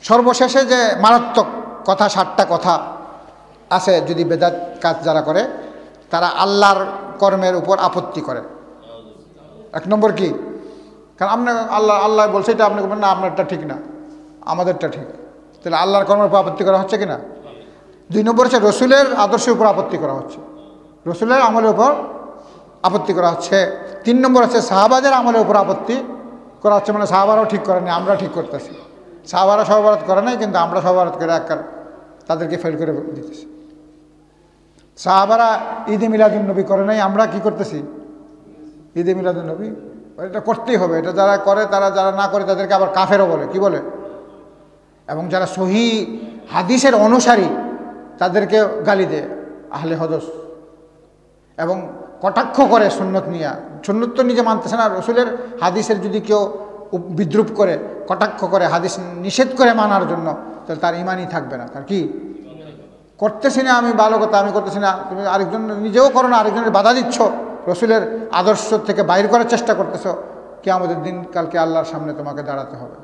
সর্বশেষে যে মারাত্মক কথা 7টা কথা আছে, যদি বেদাত কাজ যারা করে তারা আল্লাহর কর্মের উপর আপত্তি করে। 1 নম্বর কি? কারণ আপনি আল্লাহ বলছে এটা, আপনি বলবেন না আপনারটা ঠিক না, আমাদেরটা ঠিক, তাহলে আল্লাহর কর্মের উপর আপত্তি করা হচ্ছে কিনা। 2 নম্বর হচ্ছে রসুলের আদর্শের উপর আপত্তি করা হচ্ছে, রসুলের আমলের উপর আপত্তি করা হচ্ছে। 3 নম্বর হচ্ছে সাহাবাদের আমলের উপর আপত্তি করা হচ্ছে, মানে সাহাবারাও ঠিক করেনি, আমরা ঠিক করতেছি। সাহাবারা সহবারত করে নাই, কিন্তু আমরা সহবারত করে একবার তাদেরকে ফেল করে দিতেছি। সাহাবারা ঈদে মিলাদুন্নবী করে নাই, আমরা কি করতেছি? ঈদে মিলাদুন্নবী এটা করতেই হবে। এটা যারা করে, তারা যারা না করে তাদেরকে আবার কাফেরও বলে, কি বলে। এবং যারা সহি হাদিসের অনুসারী তাদেরকে গালি দেয় আহলে হদস, এবং কটাক্ষ করে সুন্নত নিয়া। সুন্নত তো নিজে মানতেছে না, রসুলের হাদিসের যদি কেউ বিদ্রুপ করে, কটাক্ষ করে, হাদিস নিষেধ করে মানার জন্য, তাহলে তার ইমানই থাকবে না। তার কি করতেছি না আমি, ভালো কথা আমি করতেছি না, তুমি আরেকজন নিজেও করো না, আরেকজনের বাধা দিচ্ছ, রসুলের আদর্শ থেকে বাইর করার চেষ্টা করতেছ। কিয়ামতের দিন কালকে আল্লাহর সামনে তোমাকে দাঁড়াতে হবে,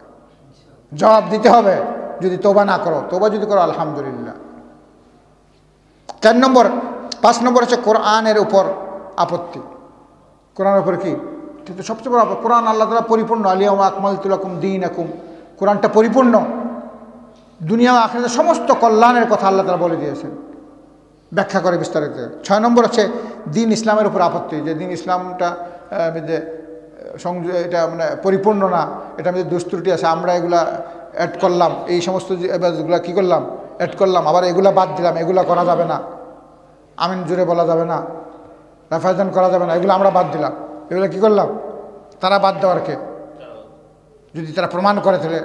জবাব দিতে হবে যদি তওবা না করো। তওবা যদি করো আলহামদুলিল্লাহ। 5 নম্বর হচ্ছে কোরআনের উপর আপত্তি। কোরআনের উপর কি? কিন্তু সবচেয়ে বড় কোরআন আল্লাহ তাআলা পরিপূর্ণ, আলিয়াউমা আকমালতু লাকুম দীনাকুম, কোরআনটা পরিপূর্ণ, দুনিয়া ও আখিরাতের সমস্ত কল্যাণের কথা আল্লাহ তাআলা বলে দিয়েছেন, ব্যাখ্যা করে বিস্তারিত। 6 নম্বর হচ্ছে দিন ইসলামের উপর আপত্তি, যে দিন ইসলামটা যে এটা মানে পরিপূর্ণ না, এটা মধ্যে দুস্ত্রুটি আছে, আমরা এগুলা অ্যাড করলাম, এই সমস্ত এগুলা কী করলাম, অ্যাড করলাম, আবার এগুলা বাদ দিলাম, এগুলা করা যাবে না, আমিন জুড়ে বলা যাবে না, রাফাজান করা যাবে না, এগুলো আমরা বাদ দিলাম। এগুলো কী করলাম? তারা বাদ দেওয়ার কে, যদি তারা প্রমাণ করে তাহলে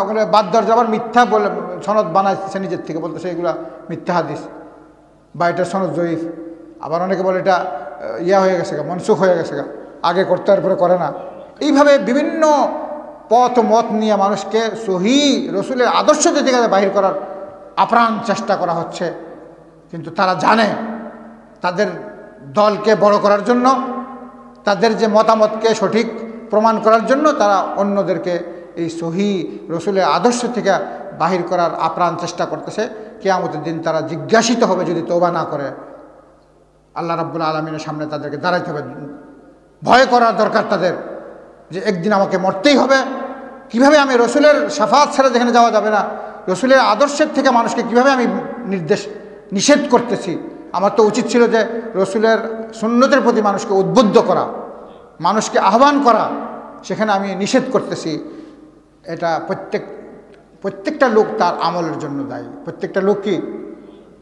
ওগুলো বাদ দেওয়ার যাবার মিথ্যা বলে সনদ বানাইছে নিজের থেকে, বলতেছে এগুলা মিথ্যা হাদিস বা এটার সনদ জয়ীফ। আবার অনেকে বলে এটা হয়ে গেছে গা, মনসুখ হয়ে গেছে গা, আগে করতে এরপরে করে না। এইভাবে বিভিন্ন পথ মত নিয়ে মানুষকে সহি রসুলের আদর্শ থেকে বাহির করার আপ্রাণ চেষ্টা করা হচ্ছে। কিন্তু তারা জানে তাদের দলকে বড় করার জন্য, তাদের যে মতামতকে সঠিক প্রমাণ করার জন্য তারা অন্যদেরকে এই সহি রসুলের আদর্শ থেকে বাহির করার আপ্রাণ চেষ্টা করতেছে। কিয়ামতের দিন তারা জিজ্ঞাসিত হবে যদি তওবা না করে, আল্লাহ রাব্বুল আলামিনের সামনে তাদেরকে দাঁড়াইতে হবে। ভয় করার দরকার তাদের, যে একদিন আমাকে মরতেই হবে। কিভাবে আমি রসুলের শাফাত ছাড়া যেখানে যাওয়া যাবে না, রসুলের আদর্শের থেকে মানুষকে কিভাবে আমি নিষেধ করতেছি। আমার তো উচিত ছিল যে রসুলের সুন্নতের প্রতি মানুষকে উদ্বুদ্ধ করা, মানুষকে আহ্বান করা, সেখানে আমি নিষেধ করতেছি। এটা প্রত্যেকটা লোক তার আমলের জন্য দায়ী। প্রত্যেকটা লোক কি,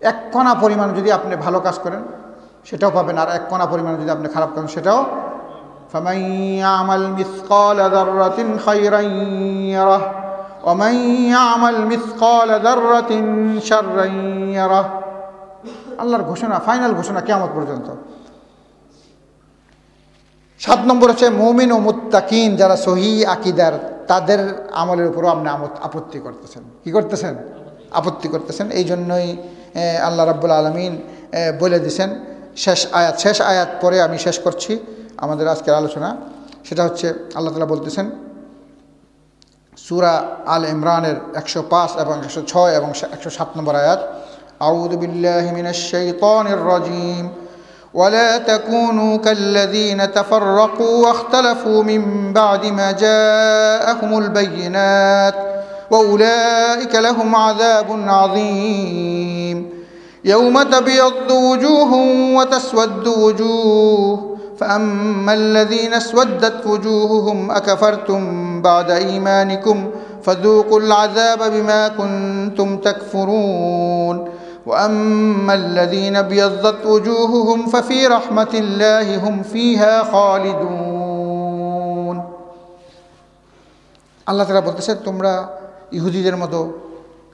1 কণা পরিমাণ যদি আপনি ভালো কাজ করেন সেটাও পাবেন, আর 1 কণা পরিমাণ যদি আপনি খারাপ করেন সেটাও। ফামান ইয়ামাল মিসকালা যাররাতিন খায়রান ইয়ারাহ ওয়া মান ইয়ামাল মিসকালা যাররাতিন শাররান ইয়ারাহ। আল্লাহর ঘোষণা, ফাইনাল ঘোষণা কিয়ামত পর্যন্ত। 7 নম্বর হচ্ছে মুমিন ও মুত্তাকিন, যারা সহি আকীদার, তাদের আমলের উপরও আপনি আপত্তি করতেছেন। কি করতেছেন? আপত্তি করতেছেন। এই জন্যই আল্লাহ রাব্বুল আলামিন বলে দিয়েছেন, শেষ আয়াত পরে আমি শেষ করছি আমাদের আজকের আলোচনা। সেটা হচ্ছে আল্লাহ তাআলা বলতেছেন সূরা আল ইমরানের 105 এবং 106 এবং 107 নম্বর আয়াত, আউযু বিল্লাহি মিনাশ শাইতানির রাজীম ولا تكونوا كالذين تفرقوا واختلفوا من بعد ما جاءهم البينات وأولئك لهم عذاب عظيم يوم تبيض وجوه وتسود وجوه فأما الذين اسودت وجوههم أكفرتم بعد إيمانكم فذوقوا العذاب بما كنتم تكفرون وأما الذين ابيضت وجوههم ففي رحمة الله هم فيها خالدون। আল্লাহ তাআলা বলতেছে, তোমরা ইহুদিদের মতো,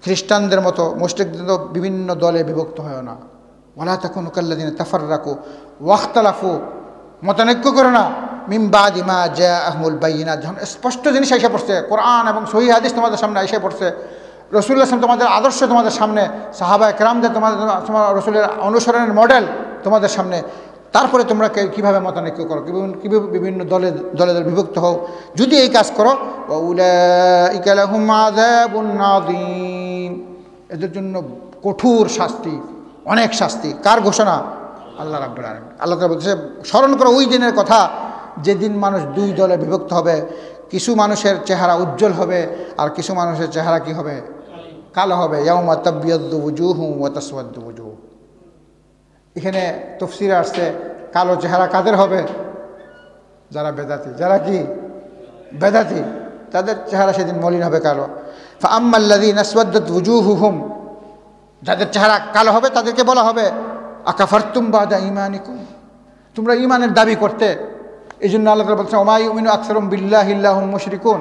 খ্রিস্টানদের মতো, মুশরিকদের মতো বিভিন্ন দলে বিভক্ত হয় না। ওয়ালা তাকুনু কাল্লাযিনা তাফাররাকু ওয়াখতালাফু, মতানৈক্য করো না, মিন বাদি মা জাআহুমুল বায়িনাত, যখন স্পষ্ট জিনিস এসে পড়ছে, কোরআন এবং সহিহ হাদিস তোমাদের সামনে এসে পড়ছে, রাসূলুল্লাহ সাল্লাল্লাহু আলাইহি ওয়াসাল্লাম তোমাদের আদর্শ তোমাদের সামনে, সাহাবায়ে কেরামদের তোমাদের রসুলের অনুসরণের মডেল তোমাদের সামনে, তারপরে তোমরা কীভাবে মতানৈক্য করো, কীভাবে বিভিন্ন দলে দলে দলে বিভক্ত হও। যদি এই কাজ করো, উলাইকা লাহুম আযাবুন আযীম, এদের জন্য কঠোর শাস্তি, অনেক শাস্তি। কার ঘোষণা? আল্লাহ রাব্বুল আলামিন। আল্লাহ তাআলা বলতেছে স্মরণ করো ওই দিনের কথা যেদিন মানুষ দুই দলে বিভক্ত হবে। কিছু মানুষের চেহারা উজ্জ্বল হবে আর কিছু মানুষের চেহারা কি হবে? কালো হবে। ইয়াউমা তাবিয়াদ্দু ওয়ুজুহুম ওয়া তাসওয়াদ্দু ওয়ুজুহ। এখানে তাফসীরে আসছে কালো চেহারা কাদের হবে? যারা বেদাতি। যারা কি বেদাতি, তাদের চেহারা সেদিন মলিন হবে, কালো। ফাআম্মাল্লাযীনা আসওয়াদ্দাত ওয়ুজুহুহুম, যাদের চেহারা কালো হবে তাদেরকে বলা হবে আকাফারতুম বাদা ঈমানিকুম, তোমরা ঈমানের দাবি করতে। এই জন্য আল্লাহ তাআলা বলছেন ওমা ইউমিনু আকসারুহুম বিল্লাহি ইল্লা হুম মুশরিকুন।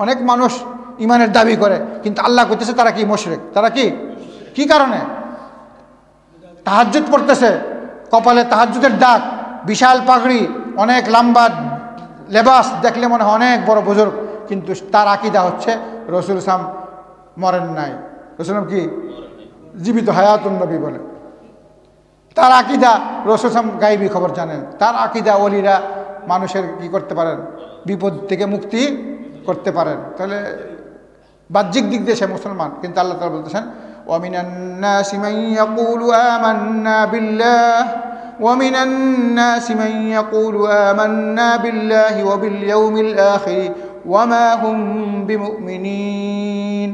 অনেক মানুষ ঈমানের দাবি করে কিন্তু আল্লাহ কইতেছে তারা কি মুশরিক। তারা কি কারণে? তাহাজ্জুদ পড়তেছে, কপালে তাহাজ্জুদের দাগ, বিশাল পাগড়ি, অনেক লম্বা লেবাস, দেখলে মনে হয় অনেক বড় বুজুর্গ, কিন্তু তার আকীদা হচ্ছে রাসূল সাল্লাল্লাহু আলাইহি ওয়াসাল্লাম মরেন নাই, রাসূল কি জীবিত, হায়াতুন নবী বলে। তার আকীদা রাসূল সাল্লাল্লাহু আলাইহি ওয়াসাল্লাম গায়বী খবর জানেন। তার আকীদা ওলিরা মানুষের কি করতে পারেন? বিপদ থেকে মুক্তি করতে পারেন। তাহলে বাহ্যিক দিক দিয়ে সে মুসলমান, কিন্তু আল্লাহ তাআলা বলতেছেন ওয়ামিনান নাসি মান ইয়াকুলু আমান্না বিল্লাহ ওয়ামিনান নাসি মান ইয়াকুলু আমান্না বিল্লাহি ওয়া বিল ইয়াউমিল আখির ওয়া মা হুম বিমুমিনিন।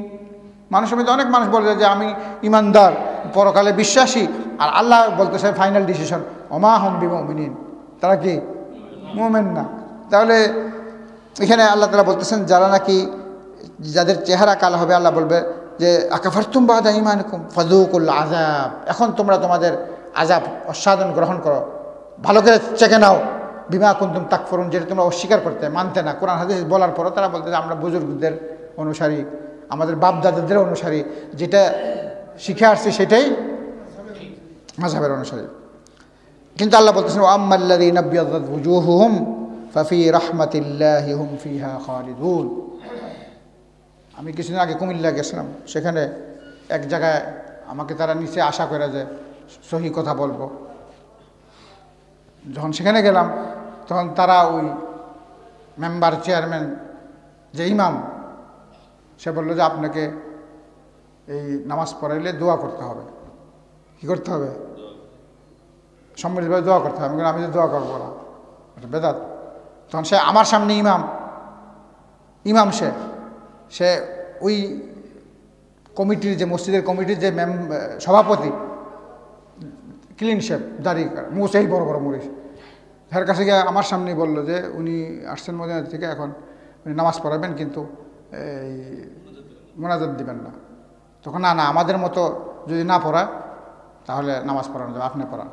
মানুষের মধ্যে অনেক মানুষ বলে যে আমি ইমানদার, পরকালে বিশ্বাসী, আর আল্লাহ বলতেছে ফাইনাল ডিসিশন ওয়া মা হুম বিমুমিনিন, তারা কি মুমিন না। তাহলে এখানে আল্লাহ তাআলা বলতেছেন যারা নাকি যাদের চেহারা কালো হবে, আল্লাহ বলবে যে আকাফারতুম বাদা ঈমানিকুম ফাযুকুল আযাব, এখন তোমরা তোমাদের আযাব আস্বাদন গ্রহণ করো, ভালো করে চেকে নাও। বিমা কুনতুম তাকফুরুন, যেটা তোমরা অস্বীকার করতে, মানতে না। কোরআন হাদিস বলার পরও তারা বলতে যে আমরা বুজুর্গদের অনুসারী, আমাদের বাপ দাদাদের অনুসারী, যেটা শিখে আসছি সেটাই মাযহাবের অনুসারী। কিন্তু আল্লাহ বলতেছেন ওয়াম্মাল্লাযীনা বিয়াদ্দাত ওয়ুজুহুহুম ফাফি রাহমাতিল্লাহি হুম ফিহা খালিদুন। আমি কিছুদিন আগে কুমিল্লা গেছিলাম, সেখানে এক জায়গায় আমাকে তারা নিচে আশা করে যে সহি কথা বলবো। যখন সেখানে গেলাম তখন তারা ওই মেম্বার চেয়ারম্যান যে ইমাম, সে বললো যে আপনাকে এই নামাজ পড়াইলে দোয়া করতে হবে। কি করতে হবে? সম্মিলিতভাবে দোয়া করতে হবে। আমি যে দোয়া করবো না, এটা বেদাত। তখন সে আমার সামনে ইমাম সে ওই কমিটির যে মসজিদের কমিটির যে সভাপতি, ক্লিন শেপ, দাড়ি, মুছেই বড় বড় মুড়ি, তার কাছে গিয়ে আমার সামনেই বললো যে উনি আসছেন মদিনা থেকে, এখন উনি নামাজ পড়াবেন কিন্তু এই মোনাজাত দিবেন না। তখন না আমাদের মতো যদি না পড়া তাহলে নামাজ পড়ানো যাবে, আপনি পড়ান।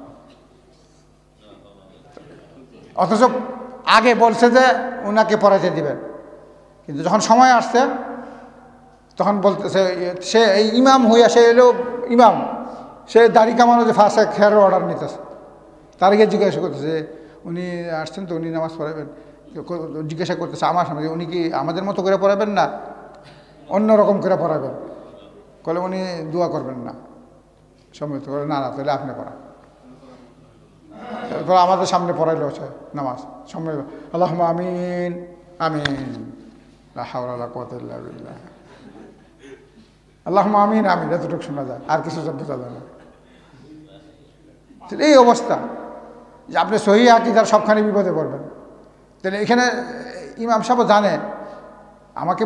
অথচ আগে বলছে যে ওনাকে পড়াইতে দিবেন, কিন্তু যখন সময় আসছে তখন বলতেছে সে এই ইমাম হইয়া, সে এলো ইমাম, সে দাড়ি কামানো যে ফাঁসে খেয়ার অর্ডার নিতেছে। তার গিয়ে জিজ্ঞাসা করতেছে উনি আসছেন তো, উনি নামাজ পড়াবেন, জিজ্ঞাসা করতেছে আমার সামনে উনি কি আমাদের মতো করে পড়াবেন না অন্যরকম করে পড়াবেন? বলে উনি দোয়া করবেন না, সম্মিলিত করে না তাহলে আপনি পড়ান। তারপর আমাদের সামনে পড়াইলো হচ্ছে নামাজ সম্মিলিত, আল্লাহুম্মা আমিন আমিন লা হাওলা ওয়ালা কুওয়াতা ইল্লা বিল্লাহ, আল্লাহুম্মা আমিন আমিন, এতটুকু শোনা যায়, আর কিছু বোঝা যায় না। এই অবস্থা যে আপনি সহি আকীদার সবখানে বিপদে পড়বেন। তাহলে এখানে ইমাম সাহেব জানে, আমাকে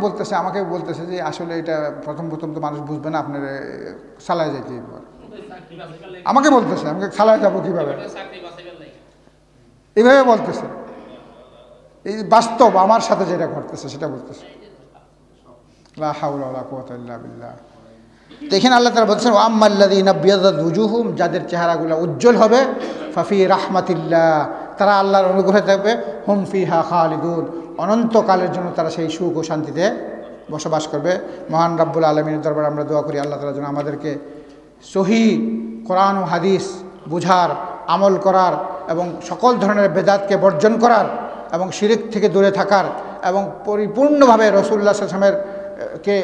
বলতেছে যে আসলে এটা প্রথম তো মানুষ বুঝবে না, আপনার সালায় যাইতে আমাকে বলতেছে, আমাকে সালায় যাবো কীভাবে, এইভাবে বলতেছে। এই বাস্তব আমার সাথে যেটা ঘটতেছে সেটা বলতেছে। লা হাওলা ওয়ালা কুওয়াতা ইল্লা বিল্লাহ। দেখেন আল্লাহ তাআলা বলছেন ওয়াম্মাল্লাযীনা বিয়াদ্দাত ওয়ুজুহুম, যাদের চেহারাগুলো উজ্জ্বল হবে, ফাফি রাহমাতিল্লাহ, তারা আল্লাহর অনুগ্রহে থাকবে, হুম ফিহা খালিদুন, অনন্তকালের জন্য তারা সেই সুখ ও শান্তিতে বসবাস করবে। মহান রাব্বুল আলামিনের দরবারে আমরা দোয়া করি আল্লাহ তাআলা যেন আমাদেরকে সহি কোরআন ও হাদিস বুঝার, আমল করার এবং সকল ধরনের বেদাতকে বর্জন করার এবং শিরক থেকে দূরে থাকার এবং পরিপূর্ণভাবে রাসূলুল্লাহ সাল্লাল্লাহু আলাইহি ওয়াসাল্লামকে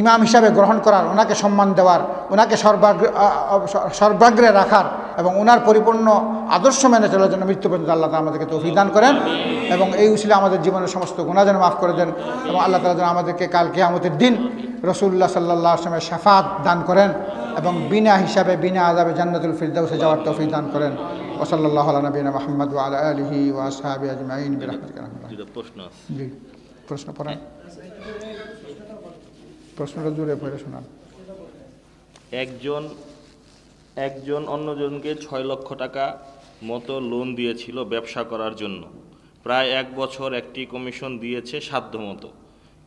ইমাম হিসাবে গ্রহণ করার, ওনাকে সম্মান দেওয়ার, ওনাকে সর্বাগ্রে রাখার এবং ওনার পরিপূর্ণ আদর্শ মেনে চলার জন্য মৃত্যু পর্যন্ত আল্লাহ তাআলা আমাদেরকে তৌফিক দান করেন এবং এই উসিলা আমাদের জীবনের সমস্ত গুনাহ যেন মাফ করে দেন এবং আল্লাহ তাআলা যেন আমাদেরকে কাল কিয়ামতের দিন রাসূলুল্লাহ সাল্লাল্লাহু আলাইহি ওয়াসাল্লামের শাফাত দান করেন এবং বিনা হিসাবে বিনা আযাবে জান্নাতুল ফিরদাউসে যাওয়ার তৌফিক দান করেন। ওয়া সাল্লাল্লাহু আলা নবিয়িনা মুহাম্মদ ওয়া আলা আলিহি ওয়া আসহাবিহি আজমাইন বিরহমাতিকা আরহামার রাহিমিন। প্রশ্ন আছে। জি, প্রশ্ন পড়েন। প্রশ্নটা জুড়ে পড়ে শোনান। একজন অন্যজনকে 6 লক্ষ টাকা মতো লোন দিয়েছিল ব্যবসা করার জন্য। প্রায় 1 বছর একটি কমিশন দিয়েছে সাধ্যমতো,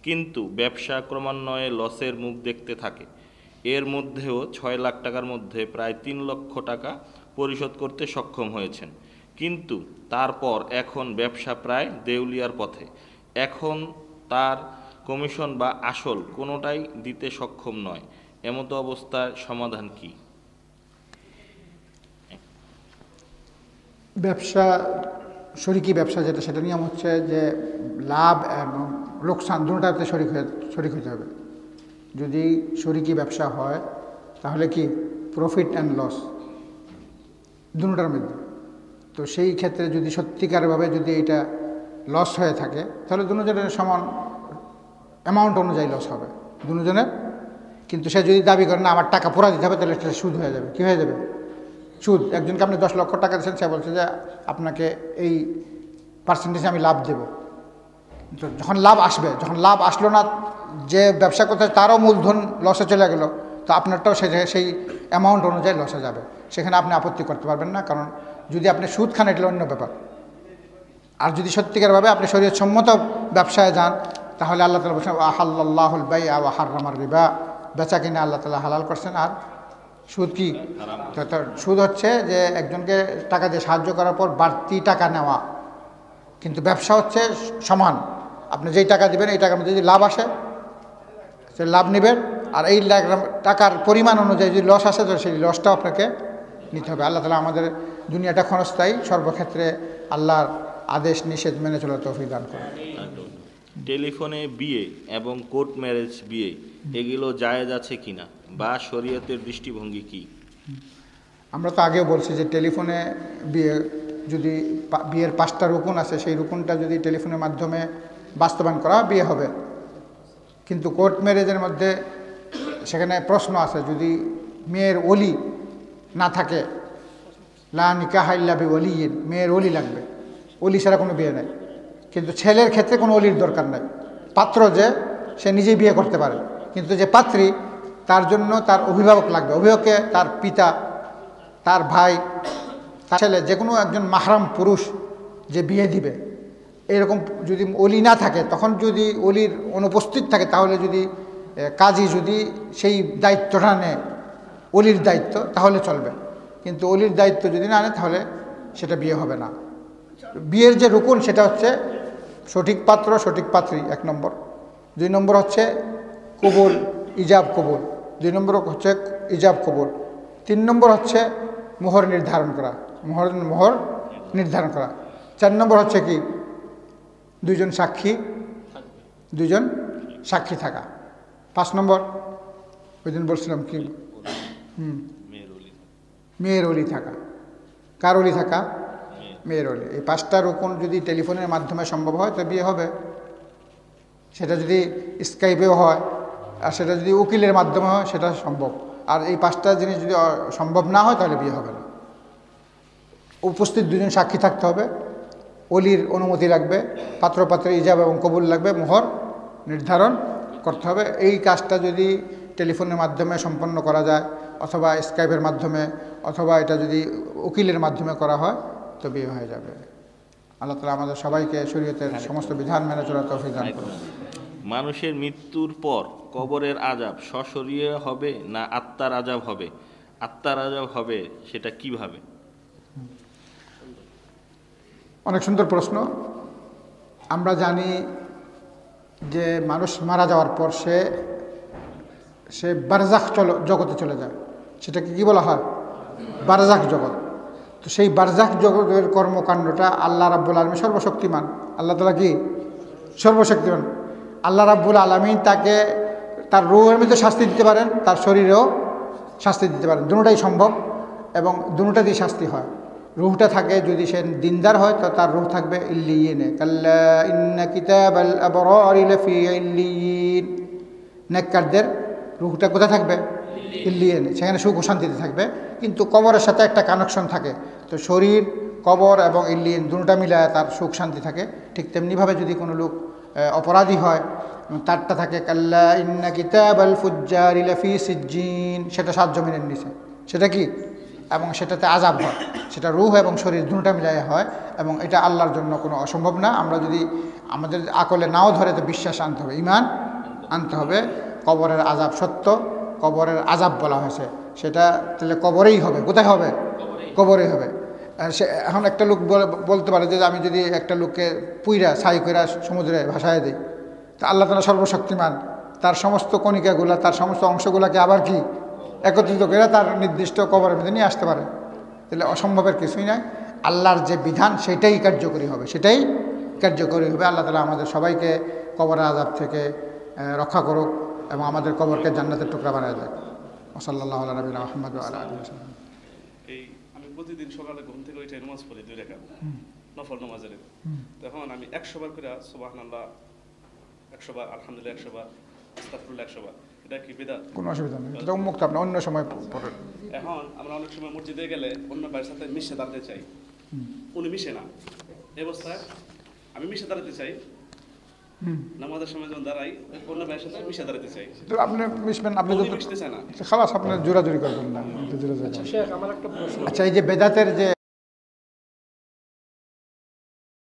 কিন্তু ব্যবসা ক্রমান্বয়ে লসের মুখ দেখতে থাকে। এর মধ্যেও 6 লাখ টাকার মধ্যে প্রায় 3 লক্ষ টাকা পরিশোধ করতে সক্ষম হয়েছেন, কিন্তু তারপর এখন ব্যবসা প্রায় দেউলিয়ার পথে। এখন তার কমিশন বা আসল কোনোটাই দিতে সক্ষম নয়। এমতো অবস্থায় সমাধান কি? ব্যবসা, শরিকি ব্যবসা যেটা, সেটা নিয়ম হচ্ছে যে লাভ এবং লোকসান দুটোটাতে শরিক হতে হবে। যদি শরিকি ব্যবসা হয় তাহলে কি প্রফিট অ্যান্ড লস দুটোটার মধ্যে। তো সেই ক্ষেত্রে যদি সত্যিকারভাবে যদি এটা লস হয়ে থাকে তাহলে দুজনের সমান অ্যামাউন্ট অনুযায়ী লস হবে দুজনের। কিন্তু সে যদি দাবি করে না আমার টাকা পুরা দিতে হবে, তাহলে সেটা সুদ হয়ে যাবে। কী হয়ে যাবে? সুদ। একজনকে আপনি 10 লক্ষ টাকা দিচ্ছেন, সে বলছে যে আপনাকে এই পার্সেন্টেজে আমি লাভ দেব। তো যখন লাভ আসবে, যখন লাভ আসলো না, যে ব্যবসা করতে তারও মূলধন লসে চলে গেল, তো আপনারটাও সেই অ্যামাউন্ট অনুযায়ী লসে যাবে। সেখানে আপনি আপত্তি করতে পারবেন না, কারণ যদি আপনি সুদ খান এটা অন্য ব্যাপার। আর যদি সত্যিকারভাবে আপনি শরীয়তসম্মত ব্যবসায় যান, তাহলে আল্লাহ তাআলা বলছেন আহাল্লাল্লাহুল বাই'a ওয়া হাররামার রিবা, বেচা কিনা আল্লাহ তাআলা হালাল করছেন। আর সুদ কি? সুদ হচ্ছে যে একজনকে টাকা দিয়ে সাহায্য করার পর বাড়তি টাকা নেওয়া। কিন্তু ব্যবসা হচ্ছে সমান, আপনি যেই টাকা দিবেন এই টাকার মধ্যে যদি লাভ আসে সে লাভ নেবেন, আর এই টাকার পরিমাণ অনুযায়ী যদি লস আসে তো সেই লসটাও আপনাকে নিতে হবে। আল্লাহ তাআলা আমাদের দুনিয়াটা ক্ষণস্থায়ী, সর্বক্ষেত্রে আল্লাহর আদেশ নিষেধ মেনে চলার তৌফিক দান করেন। টেলিফোনে বিয়ে এবং কোর্ট ম্যারেজ বিয়ে এগুলো জায়েজ আছে কিনা বা শরীয়তের দৃষ্টিভঙ্গি কি? আমরা তো আগেও বলছি যে টেলিফোনে বিয়ে, যদি বিয়ের 5টা রুকুন আছে, সেই রুকুনটা যদি টেলিফোনের মাধ্যমে বাস্তবায়ন করা বিয়ে হবে। কিন্তু কোর্ট ম্যারেজের মধ্যে সেখানে প্রশ্ন আছে, যদি মেয়ের ওলি না থাকে, লা নিকাহা ইল্লা বিওয়ালিয়্যিন, মেয়ের ওলি লাগবে, ওলি ছাড়া কোনো বিয়ে নেই। কিন্তু ছেলের ক্ষেত্রে কোনো ওলির দরকার নেই। পাত্র যে সে নিজেই বিয়ে করতে পারে, কিন্তু যে পাত্রী তার জন্য তার অভিভাবক লাগবে। অভিভাবককে তার পিতা, তার ভাই, তার ছেলে, যে কোনো একজন মাহরাম পুরুষ যে বিয়ে দিবে। এরকম যদি ওলি না থাকে, তখন যদি ওলির অনুপস্থিত থাকে, তাহলে যদি কাজী যদি সেই দায়িত্বটা নেয়, ওলির দায়িত্ব, তাহলে চলবে। কিন্তু ওলির দায়িত্ব যদি না নেয় তাহলে সেটা বিয়ে হবে না। বিয়ের যে রুকুন সেটা হচ্ছে সঠিক পাত্র, সঠিক পাত্রী 1 নম্বর। 2 নম্বর হচ্ছে কবুল, ইজাব কবুল। 2 নম্বর হচ্ছে ইজাব কবুল। 3 নম্বর হচ্ছে মোহর নির্ধারণ করা, মোহর নির্ধারণ করা। 4 নম্বর হচ্ছে কি 2জন সাক্ষী থাকা। 5 নম্বর ওই দিন বলছিলাম কি, মেয়ের ওলি থাকা। কার ওলি থাকা? মেয়ের ওলি। এই 5টা রুকুন যদি টেলিফোনের মাধ্যমে সম্ভব হয় তো বিয়ে হবে। সেটা যদি স্কাইপেও হয়, আর সেটা যদি উকিলের মাধ্যমে হয়, সেটা সম্ভব। আর এই 5টা জিনিস যদি সম্ভব না হয় তাহলে বিয়ে হবে না। উপস্থিত 2জন সাক্ষী থাকতে হবে, ওলির অনুমতি লাগবে, পাত্রপাত্রের ইজাব এবং কবুল লাগবে, মোহর নির্ধারণ করতে হবে। এই কাজটা যদি টেলিফোনের মাধ্যমে সম্পন্ন করা যায়, অথবা স্কাইপের মাধ্যমে, অথবা এটা যদি উকিলের মাধ্যমে করা হয়, তো বিয়ে হয়ে যাবে। আল্লাহ তাআলা আমাদের সবাইকে শরীয়তের সমস্ত বিধান মেনে চলার তৌফিক দান করুন। মানুষের মৃত্যুর পর কবরের আযাব সশরীরে হবে না আত্মার আযাব হবে? আত্মার আযাব হবে সেটা কিভাবে? অনেক সুন্দর প্রশ্ন। আমরা জানি যে মানুষ মারা যাওয়ার পর সে বারজাখ জগতে চলে যায়। সেটাকে কি বলা হয়? বারজাখ জগৎ। তো সেই বারজাখ জগতের কর্মকাণ্ডটা আল্লাহ রাব্বুল আলামিন সর্বশক্তিমান। আল্লাহ তাআলা কি সর্বশক্তিমান? আল্লাহ রাব্বুল আলামিন তাকে তার রূহের মধ্যে শাস্তি দিতে পারেন, তার শরীরেও শাস্তি দিতে পারেন, দুটোটাই সম্ভব। এবং দুটোটা দিয়ে শাস্তি হয়। রুহটা থাকে, যদি সে দিনদার হয় তো তার রুহ থাকবে ইল্লিয়িনে, কাল্লা ইন্না কিতাবাল আবরারি লাফি ইল্লিয়িন। নেককারদের রুহটা কোথায় থাকবে? ইল্লিয়িনে, সেখানে সুখ ও শান্তিতে থাকবে। কিন্তু কবরের সাথে একটা কানেকশন থাকে, তো শরীর, কবর এবং ইল্লিয়িন দুটোটা মিলায় তার সুখ শান্তি থাকে। ঠিক তেমনিভাবে যদি কোনো লোক অপরাধী হয়, তারটা থাকে কাল্লা ইন্না কিতাবাল ফুজ্জারি লাফি সিজ্জিন, সেটা 7 জমিনের নিচে। সেটা কি? এবং সেটাতে আযাব হয়, সেটা রূহ এবং শরীর দুটোটা মিলাই হয়। এবং এটা আল্লাহর জন্য কোনো অসম্ভব না। আমরা যদি আমাদের আকলে নাও ধরে তো বিশ্বাস আনতে হবে, ঈমান আনতে হবে। কবরের আযাব সত্য, কবরের আযাব বলা হয়েছে, সেটা তাহলে কবরেই হবে। কোথায় হবে? কবরেই হবে। সে এখন একটা লোক বলতে পারে যে আমি যদি একটা লোককে পুইরা ছাই কইরা সমুদ্রে ভাসায় দিই, তা আল্লাহ তাআলা সর্বশক্তিমান, তার সমস্ত কণিকাগুলা, তার সমস্ত অংশগুলাকে আবার কি একত্রিত করে তার নির্দিষ্ট কবরের মধ্যে নিয়ে আসতে পারে। তাহলে অসম্ভবের কিছুই নাই। আল্লাহর যে বিধান সেটাই কার্যকরী হবে, সেটাই কার্যকরী হবে। আল্লাহ তাআলা আমাদের সবাইকে কবরের আযাব থেকে রক্ষা করুক এবং আমাদের কবরকে জান্নাতের টুকরা বানায় দেয়। সাল্লাল্লাহু আলা নবিয়িনা মুহাম্মদ ওয়া আলা আলিহি ওয়া সাল্লাম। এই আমি প্রতিদিন সকালে ঘুম থেকে উঠে নামাজ পড়ি 2 রাকাত নফল নামাজের। তখন আমি 100 বার করে সুবহানাল্লাহ 100 বার, আলহামদুলিল্লাহ 100 বার, আস্তাগফিরুল্লাহ 100 বার। এটা কি বিদআত? কোনো অসুবিধা নেই, এটা উন্মুক্ত, আপনি অন্য সময় পড়েন। এখন আমরা অনেক সময় মসজিদে গেলে অন্য ভাইয়ের সাথে মিশে দাঁড়াতে চাই, উনি মিশে না। এই অবস্থায় আমি মিশে দাঁড়াতে চাই, নামাজের সময় যখন দাঁড়াই অন্য ভাইয়ের সাথে মিশে দাঁড়াতে চাই, তো আপনি মিশবেন, আপনি উনি তো মিশতে চায় না। খালাস, আপনি জোরাজুরি করবেন না, জোরাজুরি। শেখ, আমার একটা প্রশ্ন। আচ্ছা, এই যে বেদাতের যে